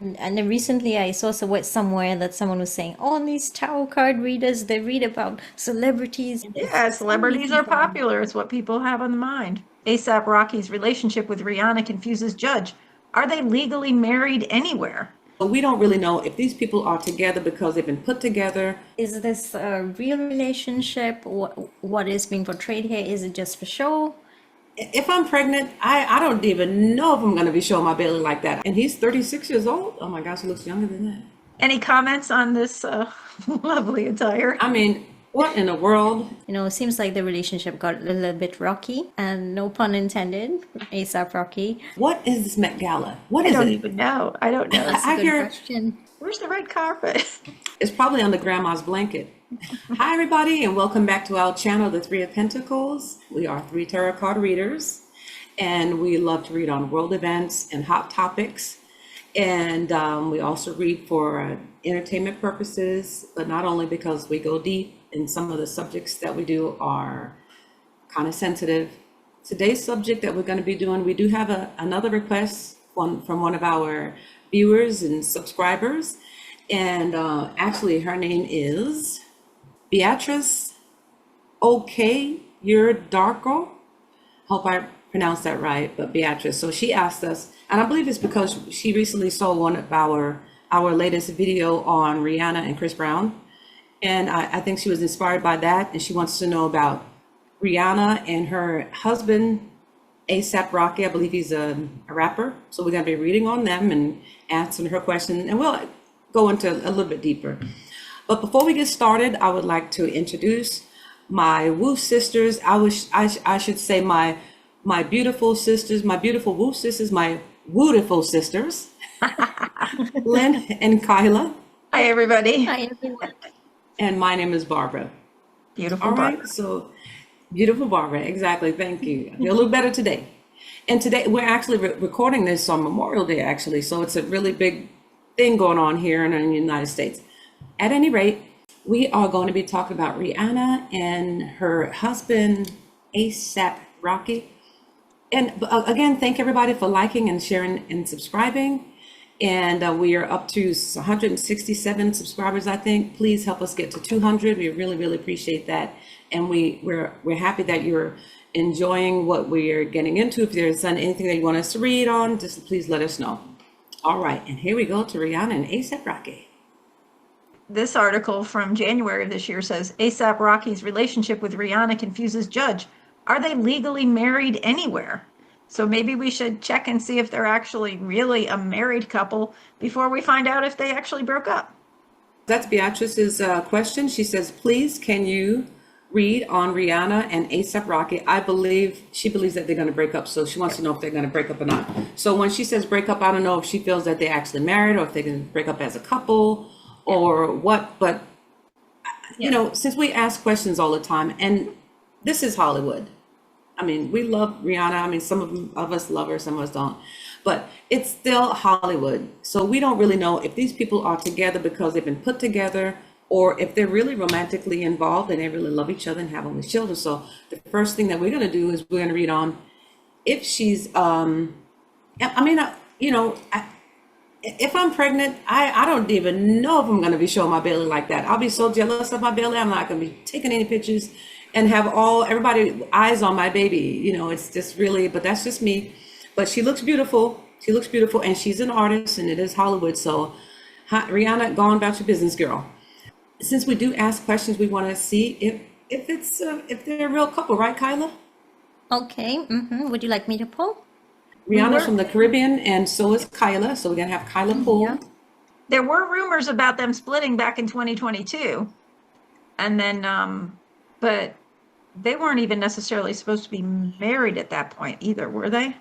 And then recently I saw somewhere that someone was saying, all these tarot card readers, they read about celebrities. And there's Yeah, so many celebrities are people on. popular. It's what people have on the mind. ASAP Rocky's relationship with Rihanna confuses judge. Are they legally married anywhere? So we don't really know if these people are together because they've been put together. Is this a real relationship? What is being portrayed here? Is it just for show? If I'm pregnant, I don't even know if I'm going to be showing my belly like that. And he's 36 years old. Oh my gosh, he looks younger than that. Any comments on this lovely attire? I mean, what in the world? It seems like the relationship got a little bit rocky, and no pun intended, ASAP Rocky. What is this Met Gala? What I is don't it? even know. I don't know. That's a I good hear question. Where's the red carpet? it's probably under grandma's blanket. Hi, everybody, and welcome back to our channel, The Three of Pentacles. We are three tarot card readers, and we love to read on world events and hot topics. And we also read for entertainment purposes, but not only because we go deep, and some of the subjects that we do are kind of sensitive. Today's subject that we're going to be doing, we do have another request from one of our viewers and subscribers. And actually, her name is Beatrice. Okay, you're Darko. Hope I pronounced that right, but Beatrice. So she asked us, and I believe it's because she recently saw one of our latest video on Rihanna and Chris Brown. And I think she was inspired by that, and she wants to know about Rihanna and her husband, ASAP Rocky. I believe he's a rapper. So we're going to be reading on them and answering her question, and we'll go into a little bit deeper. But before we get started, I would like to introduce my Woo sisters. I should say my beautiful sisters, my beautiful Woo sisters, my wootiful sisters, Lynn and Kaila. Hi, everybody. Hi, everyone. And my name is Barbara. Beautiful All Barbara. right, so beautiful Barbara, exactly. Thank you. I feel a little better today. And today we're actually recording this on Memorial Day, actually. So it's a really big thing going on here in the United States. At any rate, we are going to be talking about Rihanna and her husband, ASAP Rocky. And again, thank everybody for liking and sharing and subscribing. And we are up to 167 subscribers, I think. Please help us get to 200. We really, really appreciate that. And we're happy that you're enjoying what we're getting into. If there's anything that you want us to read on, just please let us know. All right, and here we go to Rihanna and ASAP Rocky. This article from January of this year says ASAP Rocky's relationship with Rihanna confuses judge. Are they legally married anywhere? So maybe we should check and see if they're actually really a married couple before we find out if they actually broke up. That's Beatrice's question. She says, please, can you read on Rihanna and ASAP Rocky? She believes that they're going to break up. So she wants to know if they're going to break up or not. So when she says break up, I don't know if she feels that they're actually married or if they're going to break up as a couple or what. But, since we ask questions all the time, and this is Hollywood. I mean, we love Rihanna. I mean, some of us love her, some of us don't. But it's still Hollywood. So we don't really know if these people are together because they've been put together or if they're really romantically involved and they really love each other and have all these children. So the first thing that we're going to do is we're going to read on if she's, if I'm pregnant, I don't even know if I'm going to be showing my belly like that. I'll be so jealous of my belly. I'm not going to be taking any pictures and have everybody eyes on my baby. It's just really, but that's just me. But she looks beautiful. She looks beautiful, and she's an artist, and it is Hollywood. So, Rihanna, go on about your business, girl. Since we do ask questions, we want to see if they're a real couple, right, Kaila? Okay. Would you like me to pull? Rihanna's from the Caribbean, and so is Kaila. So we're gonna have Kaila pull. Yeah. There were rumors about them splitting back in 2022. And then, but they weren't even necessarily supposed to be married at that point either, were they?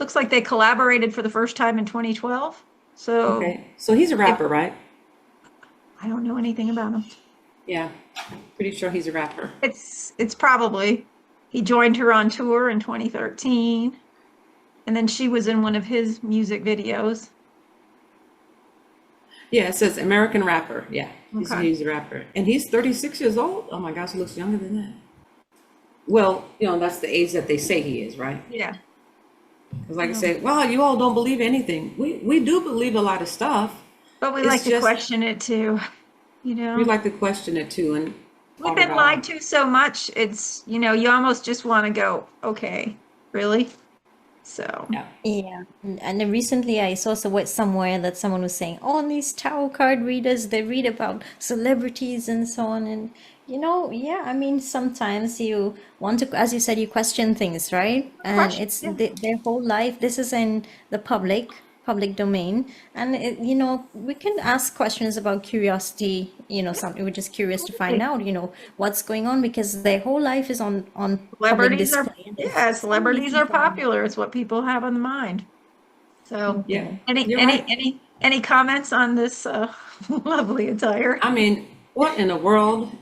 Looks like they collaborated for the first time in 2012. So Okay, so he's a rapper, right? I don't know anything about him. Yeah, pretty sure he's a rapper. It's probably he joined her on tour in 2013, and then she was in one of his music videos. Yeah, it says American rapper. Yeah, Okay. he's a rapper, and he's 36 years old. Oh my gosh, he looks younger than that. Well, that's the age that they say he is, right? Yeah. Because like I said, wow, you all don't believe anything. We do believe a lot of stuff. But we It's like to just question it too, you we know? like to question it too and We've talk been about, lied to so much, it's, you almost just want to go, okay, really? So, yeah. Yeah, and then recently I saw somewhere that someone was saying, "Oh, these tarot card readers, they read about celebrities and so on." And yeah, I mean, sometimes you want to, as you said, you question things, right? And question, it's yeah. their whole life. This is in the public domain, and we can ask questions about curiosity. Something we're just curious to find Absolutely. out. What's going on because their whole life is on public Celebrities are, display, and there's yeah, so many celebrities are people on. popular. It's what people have on the mind. So, Yeah, any, you're any, right. any, any comments on this lovely attire? I mean, what in the world?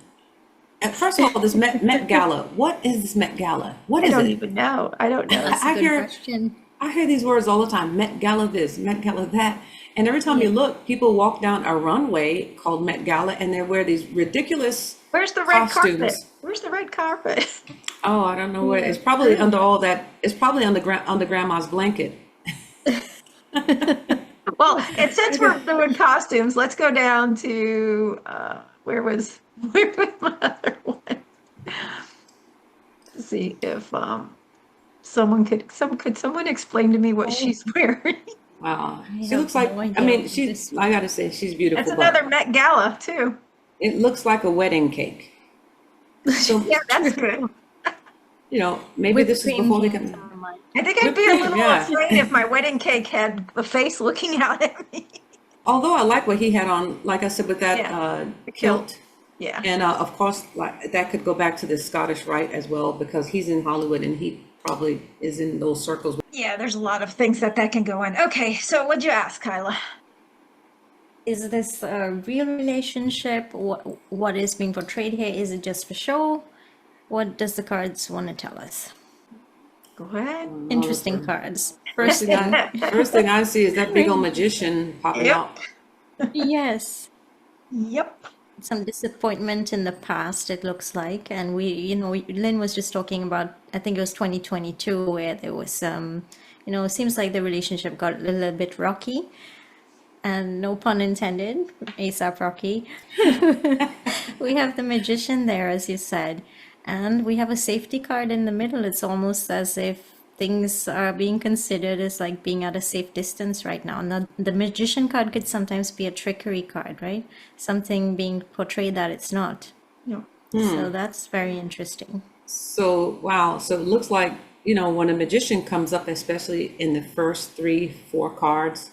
And first of all, this Met Gala. What is this Met Gala? What I is don't it? even know. I don't know. That's a I good hear question. I hear these words all the time. Met Gala this, Met Gala that. And every time Yeah. you look, people walk down a runway called Met Gala and they wear these ridiculous Where's the red carpet? costumes. Where's the red carpet? Oh, I don't know where. Yeah. It's probably under all that. It's probably under grandma's blanket. Well, and since we're doing costumes, let's go down to where was my other one? To see if could someone explain to me what Oh, she's wearing? Wow. I She have looks like, no I idea mean, what this. I gotta say, she's That's beautiful, but another Met Gala too. it looks like a wedding cake. So, Yeah, that's good. maybe Whipped this is cream before they came to can, mind. I think I'd whipped be a cream, little yeah. afraid if my wedding cake had a face looking out at me. Although I like what he had on, like I said, with that Yeah, the kilt. kilt. Yeah. And of course, like that could go back to the Scottish Rite as well, because he's in Hollywood and he probably is in those circles. Yeah, there's a lot of things that can go in. Okay, so what'd you ask, Kyla? Is this a real relationship? What is being portrayed here? Is it just for show? What does the cards want to tell us? Go ahead. Oh, Interesting cards. first First thing thing, first thing I see is that big old magician popping Yep. out. yes, Yep. some disappointment in the past, it looks like. And Lynn was just talking about, I think it was 2022, where there was it seems like the relationship got a little bit rocky. And no pun intended, ASAP Rocky. We have the magician there, as you said, and we have a safety card in the middle. It's almost as if things are being considered as like being at a safe distance right now. Now, the magician card could sometimes be a trickery card, right? Something being portrayed that it's not. Yep. So that's very interesting. So, wow. So it looks like, when a magician comes up, especially in the first 3, 4 cards,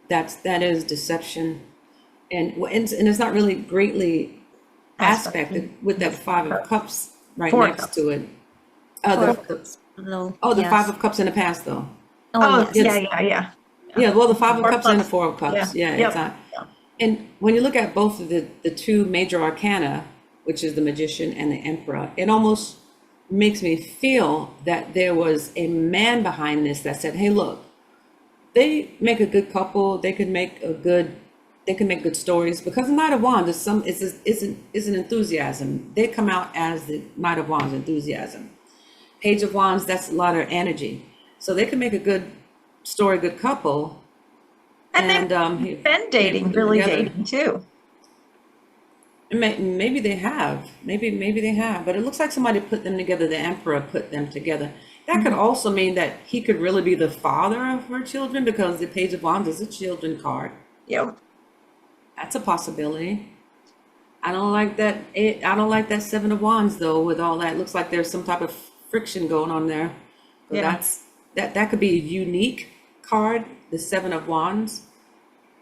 that is deception. And it's not really greatly aspected with that 5 of Cups right Four next cups. to it. Four The, of Cups. Though, the yes. 5 of Cups in the past, though. Oh, Oh, yes. yeah. Yeah, well, the 5 of Four Cups and the cups. 4 of Cups. Yeah. Yeah, Yep. it's not. And when you look at both of the 2 major arcana, which is the Magician and the Emperor, it almost makes me feel that there was a man behind this that said, "Hey, look, they make a good couple. They can make good stories because the Knight of Wands is an enthusiasm. They come out as the Knight of Wands, enthusiasm. Page of Wands, that's a lot of energy. So they can make a good story, good couple." And they've been dating, really dating too. Maybe they have. Maybe they have. But it looks like somebody put them together. The Emperor put them together. That could also mean that he could really be the father of her children because the Page of Wands is a children card. Yep. That's a possibility. I don't like that. I don't like that 7 of Wands though. With all that, it looks like there's some type of friction going on there. So Yeah. that could be a unique card, the 7 of Wands,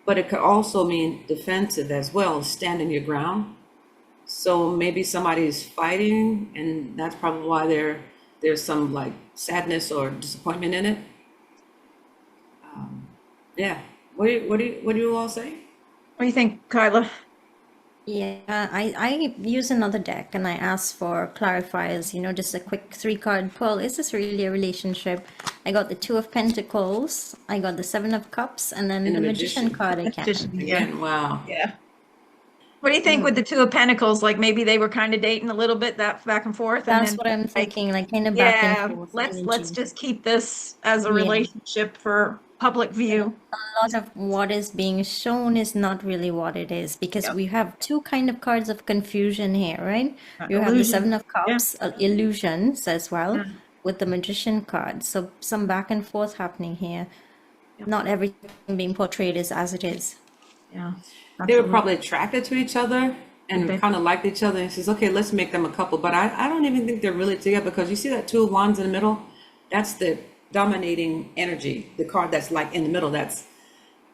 but it could also mean defensive as well, standing your ground. So maybe somebody's fighting, and that's probably why there's some like sadness or disappointment in it. Yeah. What do you all say? What do you think, Kyla? Yeah, I use another deck and I ask for clarifiers, just a quick 3 card pull. Is this really a relationship? I got the 2 of Pentacles, I got the 7 of Cups, and then And the the Magician Magician. card again. Just, yeah. Again, wow. Yeah. What do you think with the Two of Pentacles? Like maybe they were kind of dating a little bit, that back and forth, and That's then what I'm like, thinking, like kind of back and yeah, forth let's energy. just keep this as a Yeah. relationship for public view. A lot of what is being shown is not really what it is, because Yep. we have two kind of cards of confusion here, right? You have the Illusion. Seven of Yeah. Cups, illusions as well, Yeah. with the Magician card. So some back and forth happening here. Yep. Not everything being portrayed is as it is. Yeah. They were Absolutely. probably attracted to each other and They- kind of liked each other. And says, okay, let's make them a couple. But I don't even think they're really together, because you see that Two of Wands in the middle? That's the dominating energy, the card that's like in the middle.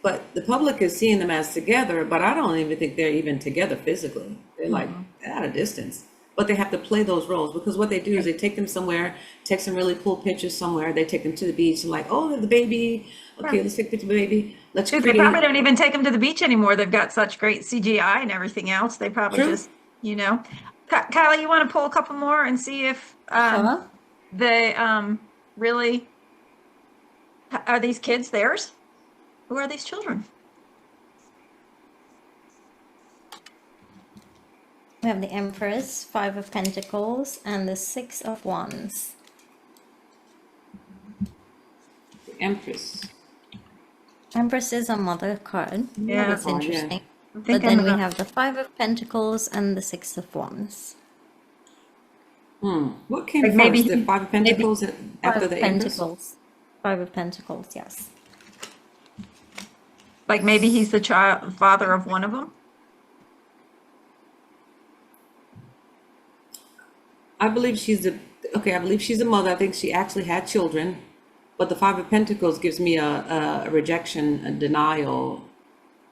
But the public is seeing them as together, but I don't even think they're even together physically. They're like at a distance. But they have to play those roles, because what they do is they take them somewhere, take some really cool pictures somewhere. They take them to the beach and like, oh, the baby. Okay, let's take a picture of the baby. Let's Dude, they create. probably don't even take them to the beach anymore. They've got such great CGI and everything else. They probably True. just, Kyla, you want to pull a couple more and see if Sure. they really are these kids theirs? Who are these children? We have the Empress, Five of Pentacles, and the Six of Wands. The Empress. Empress is a mother card. Yeah. That's Oh, yeah. interesting. I But think then I'm we gonna- have the Five of Pentacles and the Six of Wands. What came Like first? maybe The Five of Pentacles Five after of the Empress? Pentacles. Five of Pentacles, yes. like maybe he's the father of one of them. I believe she's I believe she's a mother. I think she actually had children, but the Five of Pentacles gives me a rejection, a denial,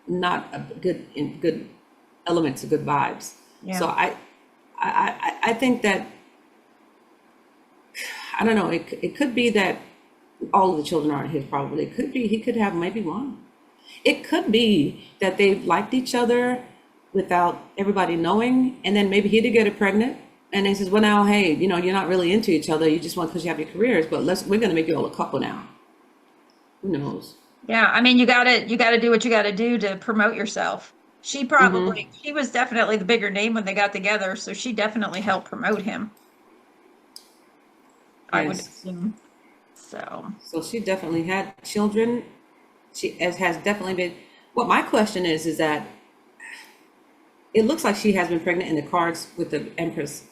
not a good elements, of good vibes. Yeah. So I think that, I don't know. It could be that all of the children aren't his. Probably it could be he could have maybe one. It could be that they liked each other without everybody knowing, and then maybe he did get her pregnant, and he says, "Well, now, hey, you're not really into each other. You just want, because you have your careers, but we're gonna make you all a couple now." Who knows? Yeah, I mean, you gotta do what you gotta do to promote yourself. She was definitely the bigger name when they got together, so she definitely helped promote him. I would Yes. assume. So So she definitely had children. She has definitely been. What my question is that it looks like she has been pregnant in the cards with the Empress,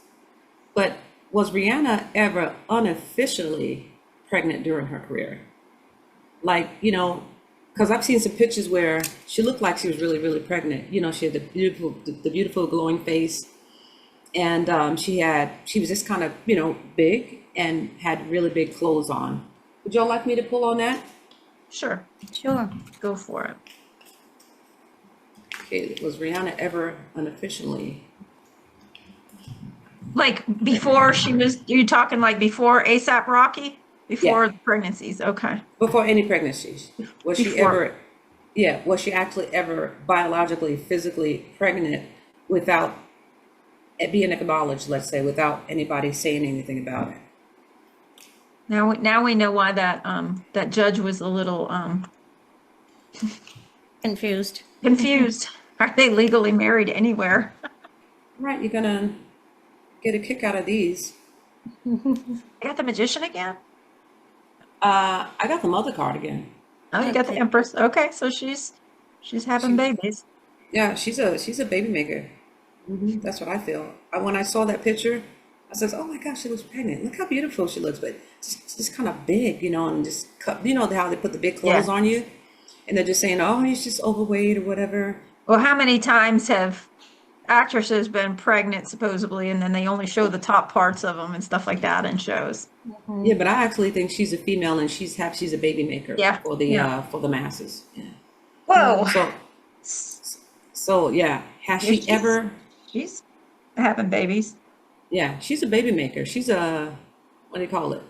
but was Rihanna ever unofficially pregnant during her career? Like, because I've seen some pictures where she looked like she was really, really pregnant. She had the beautiful glowing face, and she was just kind of, big and had really big clothes on. Would y'all like me to pull on that? sure, Sure. go for it. Okay, was Rihanna ever unofficially? Like before you talking like before ASAP Rocky? Before Yeah. the pregnancies, okay. Before any pregnancies, was she Before. was she actually ever biologically, physically pregnant without it being acknowledged, let's say, without anybody saying anything about it? Now we know why that judge was a little Confused. confused. Are they legally married anywhere? Right, you're gonna get a kick out of these. I got the magician again. I got the mother card again. Oh, you got the Okay. Empress. Okay, so she's having babies. Yeah, she's a baby maker. That's what I feel. When I saw that picture, I says, "Oh my gosh, she looks pregnant. Look how beautiful she looks." But just kind of big, and just cut. You know how they put the big clothes Yeah. on you, and they're just saying, "Oh, he's just overweight or whatever." Well, how many times have actresses been pregnant supposedly, and then they only show the top parts of them and stuff like that in shows? Yeah, but I actually think she's a female and she's a baby maker Yeah, for the yeah. for the masses. Yeah. Whoa, So yeah, has she She's- ever? she's having babies. Yeah, she's a baby maker. She's a, what do you call it?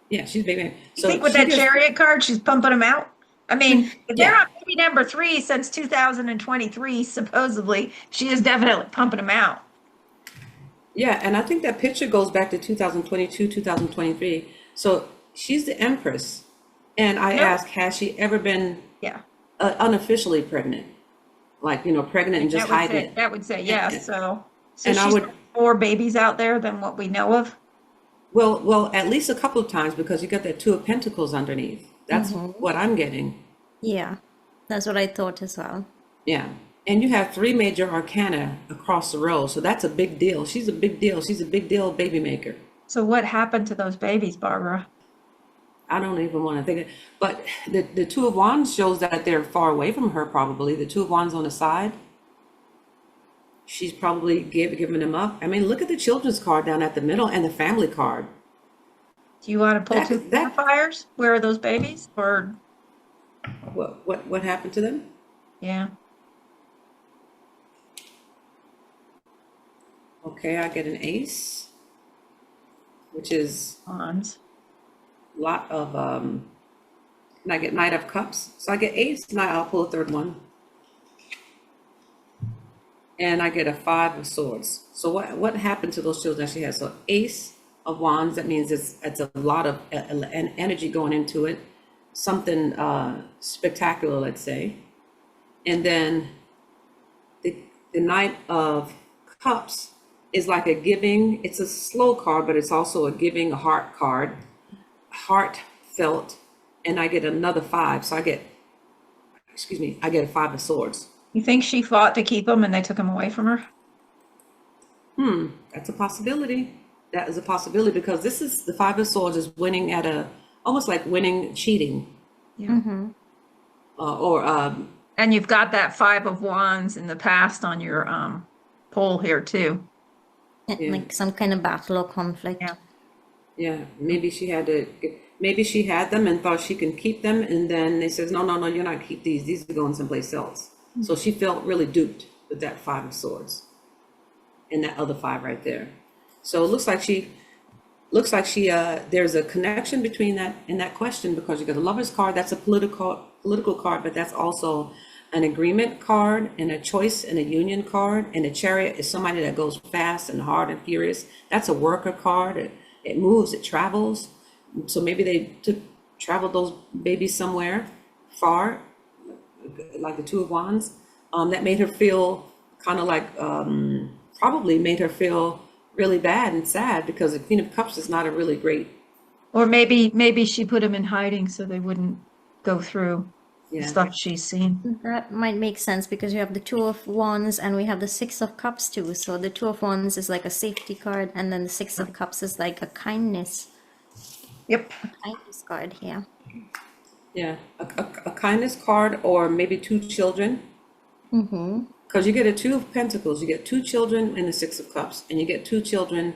Yeah, she's a baby maker. You think with that chariot card, she's pumping them out? I mean, if they're Yeah. on baby number 3 since 2023, supposedly, she is definitely pumping them out. Yeah, and I think that picture goes back to 2022, 2023. So she's the Empress, and I Yep. ask, has she ever been Yeah. unofficially pregnant? like, pregnant and just hiding it. That would say yes. So And I she's would, more babies out there than what we know of. well, at least a couple of times because you got that Two of Pentacles underneath. That's what I'm getting. Yeah, that's what I thought as well. Yeah. And you have three major arcana across the row. So that's a big deal. She's a big deal. She's a big deal baby maker. So what happened to those babies, Barbara? I don't even want to think it. But the Two of Wands shows that they're far away from her, probably. The Two of Wands on the side. She's probably given them up. I mean, look at the children's card down at the middle and the family card. Do you want to pull two fires? Where are those babies? Or What happened to them? yeah. Okay, I get an ace, which is Wands. a lot of, and I get Knight of Cups. So I get ace, and I'll pull a third one. And I get a Five of Swords. So what happened to those children that she has? So Ace of Wands, that means it's a lot of energy going into it. Something spectacular, let's say. And then the Knight of Cups is like a giving, it's a slow card, but it's also a giving, a heart card, heartfelt, and I get another five. So I get a Five of Swords. You think she fought to keep them and they took them away from her? That's a possibility. That is a possibility because this is the Five of Swords is winning at almost like winning, cheating. Yeah. And you've got that Five of Wands in the past on your poll here too. Yeah. Like some kind of battle or conflict. Yeah. Yeah, maybe she had them and thought she can keep them, and then they says, no, you're not keep these. These are going someplace else. So she felt really duped with that Five of Swords and that other five right there. So it looks like she there's a connection between that and that question because you got the Lover's card. That's a political card, but that's also an agreement card and a choice and a union card. And a Chariot is somebody that goes fast and hard and furious. That's a worker card. It moves, it travels. So maybe they traveled those babies somewhere far, like the Two of Wands. That made her feel kind of like, probably made her feel really bad and sad because the Queen of Cups is not a really great. Or maybe she put them in hiding so they wouldn't go through the stuff she's seen. That might make sense because you have the Two of Wands and we have the Six of Cups too. So the Two of Wands is like a safety card and then the Six of Cups is like a kindness. Yep. Kindness card here. Yeah, a kindness card or maybe two children. Because you get a Two of Pentacles, you get two children in the Six of Cups, and you get two children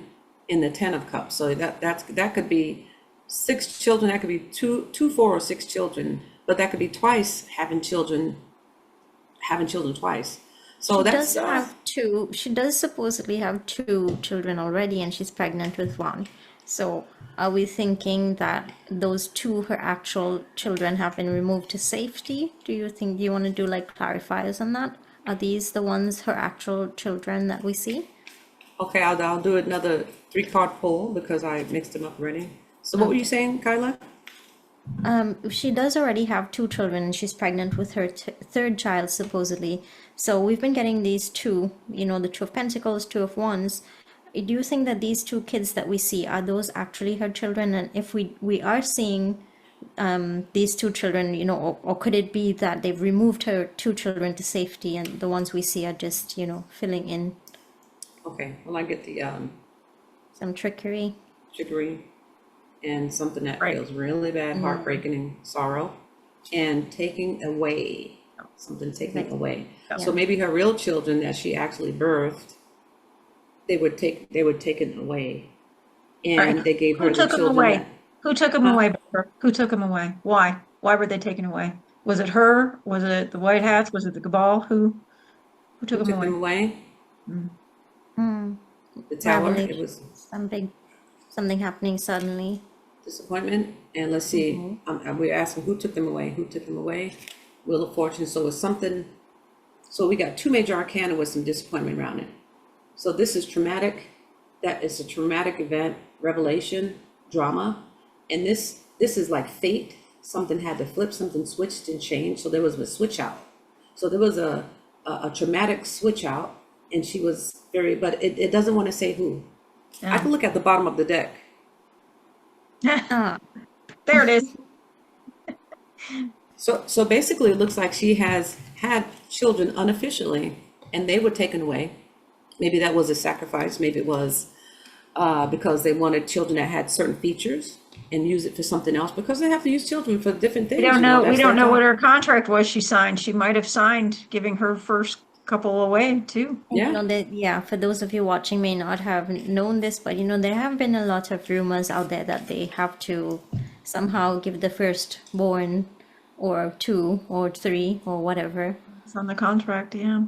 in the Ten of Cups. So that could be six children. That could be two, 4, or 6 children. But that could be twice having children twice. So she does supposedly have 2 children already, and she's pregnant with 1. So are we thinking that those 2, her actual children, have been removed to safety? Do you want to do like clarifiers on that? Are these the ones, her actual children that we see? Okay, I'll do another 3-card pull because I mixed them up already. So what were you saying, Kaila? She does already have 2 children and she's pregnant with her third child supposedly. So we've been getting these 2, the Two of Pentacles, Two of Wands. Do you think that these 2 kids that we see, are those actually her children? And if we are seeing these 2 children, or could it be that they've removed her 2 children to safety and the ones we see are just, filling in? Okay, well, I get the some trickery and something that feels really bad, heartbreaking and sorrow, and taking away, something taken away. So maybe her real children that she actually birthed, they were taken away, and they gave her the children. Who took them away? Who took them away? Why? Why were they taken away? Was it her? Was it the White Hats? Was it the Cabal? Who took them away? The Tower. It was something happening suddenly. Disappointment. And let's see. We're asking who took them away. Who took them away? Wheel of Fortune. So it's something. So we got 2 major arcana with some disappointment around it. So this is traumatic. That is a traumatic event, revelation, drama. And this is like fate. Something had to flip, something switched and changed. So there was a switch out. So there was a a traumatic switch out, and she was very, but it doesn't want to say who. I can look at the bottom of the deck. Ah, There it is. So basically, it looks like she has had children unofficially, and they were taken away. Maybe that was a sacrifice. Maybe it was because they wanted children that had certain features and use it for something else, because they have to use children for different things. We don't know. We That's don't their know what job. her contract was she signed. She might have signed giving her first couple away too. Yeah. that, yeah, for those of you watching may not have known this, but there have been a lot of rumors out there that they have to somehow give the firstborn or two or three or whatever It's on the contract, yeah.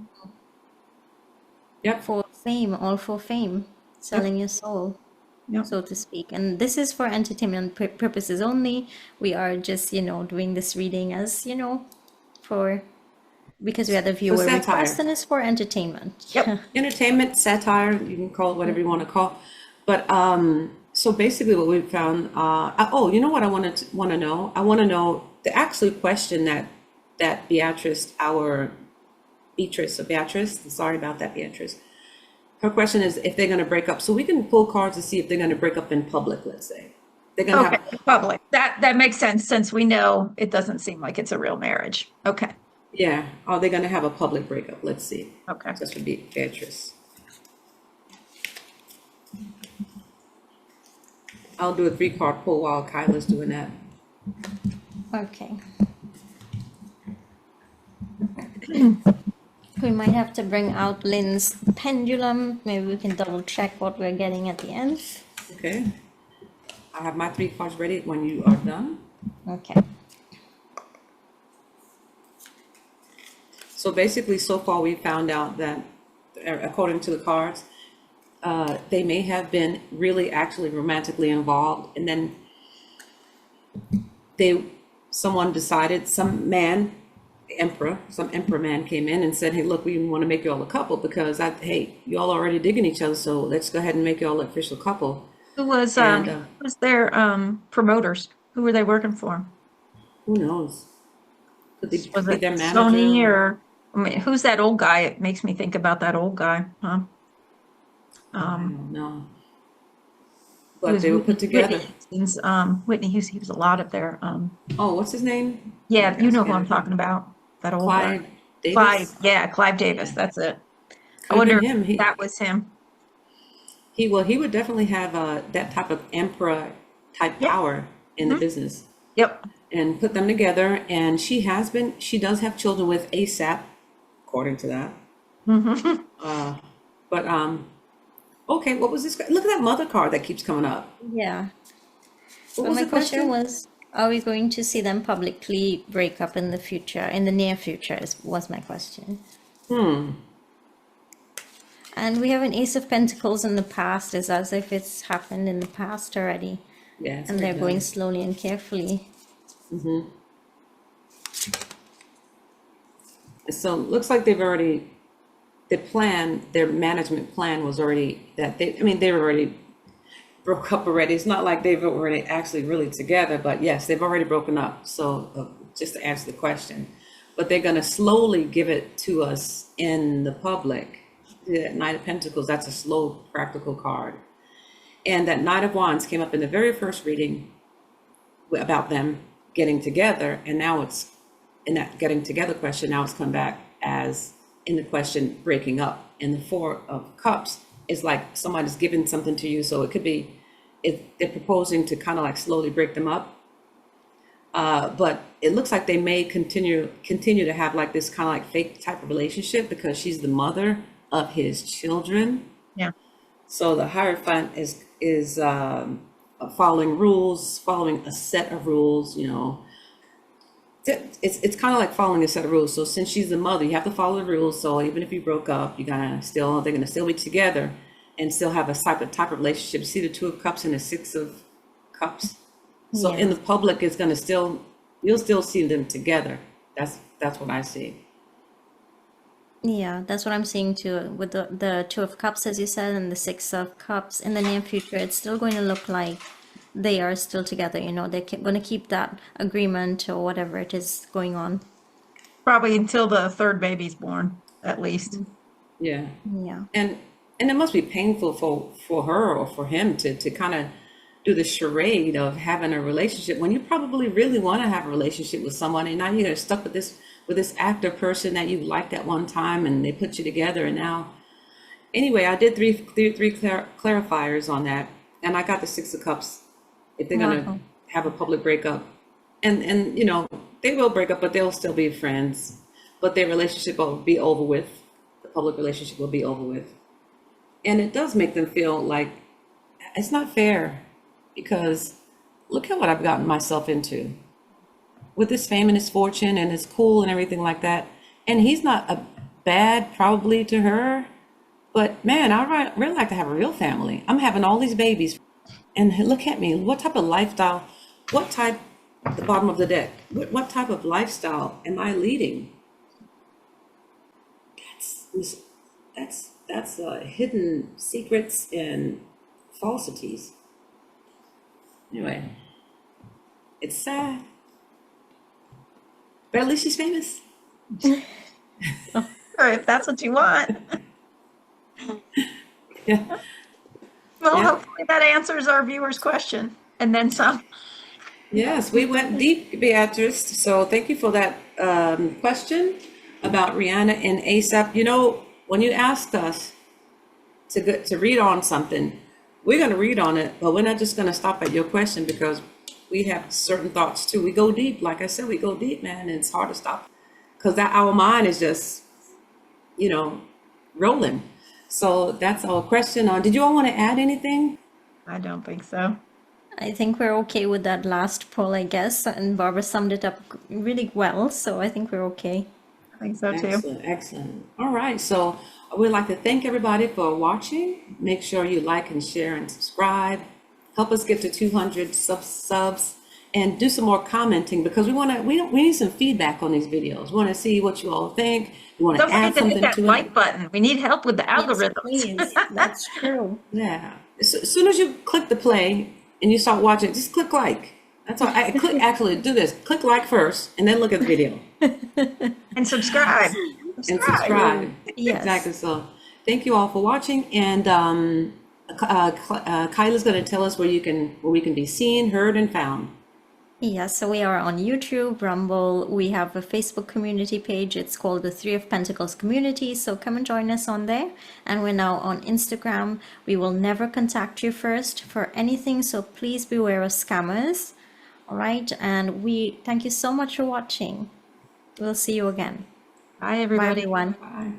Yep. for fame, all for fame, selling your soul, Yep. so to speak. And this is for entertainment purposes only. We are just, doing this reading as, for because we had a viewer satire. request and it's for entertainment. Yep. Entertainment, satire, you can call it whatever you want to call. But so basically, what we found. You know what I want to know? I want to know the actual question that Beatrice, sorry about that, Beatrice. Her question is if they're going to break up. So we can pull cards to see if they're going to break up in public, let's say. They're going to Okay, public. That makes sense since we know it doesn't seem like it's a real marriage. Okay. yeah. Are they going to have a public breakup? Let's see. Okay. This would be Beatrice. I'll do a 3-card pull while Kaila's doing that. Okay. We might have to bring out Lynn's pendulum. Maybe we can double check what we're getting at the end. Okay. I have my 3 cards ready when you are done. Okay. So basically, so far we found out that, according to the cards, they may have been really actually romantically involved, and then someone decided, some emperor man came in and said, hey, look, we want to make y'all a couple because hey, y'all already digging each other, so let's go ahead and make y'all an official couple. Who was their promoters? Who were they working for? Who knows? Could they Was be it their manager? Sony or I mean, who's that old guy? It makes me think about that old guy, huh? I don't know. He But was they were put together. Whitney Houston, he was a lot of their Oh, what's his name? yeah, you know who I'm talking about. That old guy. Clive Davis? Clive Davis, that's it. I Could've wonder been him. if that was him. He would definitely have that type of emperor type Yep. power in the business, Yep. and put them together. And she does have children with ASAP, according to that. But okay, what was this? Look at that mother card that keeps coming up. Yeah. What But was my the question was, are we going to see them publicly break up in the future, in the near future, was my question. And we have an Ace of Pentacles in the past. It's as if it's happened in the past already. Yeah, it's And they're very going nice. slowly and carefully. So it looks like their management plan was already they were already broke up already. It's not like they've already actually really together, but yes, they've already broken up. So just to answer the question, but they're going to slowly give it to us in the public. The Knight of Pentacles, that's a slow, practical card. And that Knight of Wands came up in the very first reading about them getting together. And now it's in that getting together question, now it's come back as in the question breaking up. And the Four of Cups is like somebody's giving something to you. So it could be, they're proposing to kind of like slowly break them up. But it looks like they may continue to have like this kind of like fake type of relationship because she's the mother of his children. Yeah. So the Hierophant is following rules, following a set of rules. It's kind of like following a set of rules. So since she's the mother, you have to follow the rules. So even if you broke up, they're gonna still be together and still have a type of relationship. You see the Two of Cups and the Six of Cups. So in the public, you'll still see them together. That's what I see. Yeah, that's what I'm seeing too. With the Two of Cups, as you said, and the Six of Cups, in the near future, it's still going to look like they are still together. They're going to keep that agreement or whatever it is going on. Probably until the third baby's born. at least. Yeah. Yeah. And it must be painful for her or for him to kind of do the charade of having a relationship when you probably really want to have a relationship with someone, and now you're stuck with this actor person that you liked at one time, and they put you together, and now anyway, I did three clarifiers on that, and I got the Six of Cups. If they're gonna Wow. have a public breakup, and you know they will break up, but they'll still be friends. But their relationship will be over with. The public relationship will be over with, and it does make them feel like it's not fair because look at what I've gotten myself into with his fame and his fortune and his cool and everything like that. And he's not a bad probably to her. But man, really like to have a real family. I'm having all these babies. And look at me. What type of lifestyle, what type, the bottom of the deck, what type of lifestyle am I leading? That's hidden secrets and falsities. Anyway, it's sad. But at least she's famous. Or if that's what you want. Yeah. Well, Yeah. hopefully that answers our viewers' question and then some. Yes, we went deep, Beatrice. So thank you for that question about Rihanna and ASAP. You know, when you asked us to read on something, we're going to read on it, but we're not just going to stop at your question because we have certain thoughts too. We go deep. Like I said, we go deep, man, and it's hard to stop because that our mind is just, you know, rolling. So that's our question on. Did you all want to add anything? I don't think so. I think we're okay with that last poll, I guess. And Barbara summed it up really well. So I think we're okay. I think so too. Excellent, excellent. All right, so we'd like to thank everybody for watching. Make sure you like and share and subscribe. Help us get to 200 subs and do some more commenting because we need some feedback on these videos. We want to see what you all think. We want to Don't add forget to hit something that to it. like button. We need help with the Yes, algorithms. please. That's true. Yeah. As soon as you click the play and you start watching, just click like. That's all. Actually do this. Click like first and then look at the video. And subscribe. And subscribe. Yes. Exactly. So thank you all for watching. And Kaila's going to tell us where we can be seen, heard, and found. Yes, so we are on YouTube, Rumble. We have a Facebook community page. It's called the Three of Pentacles Community. So come and join us on there. And we're now on Instagram. We will never contact you first for anything. So please beware of scammers. All right. And we thank you so much for watching. We'll see you again. Bye, Bye, everybody. everyone. Bye.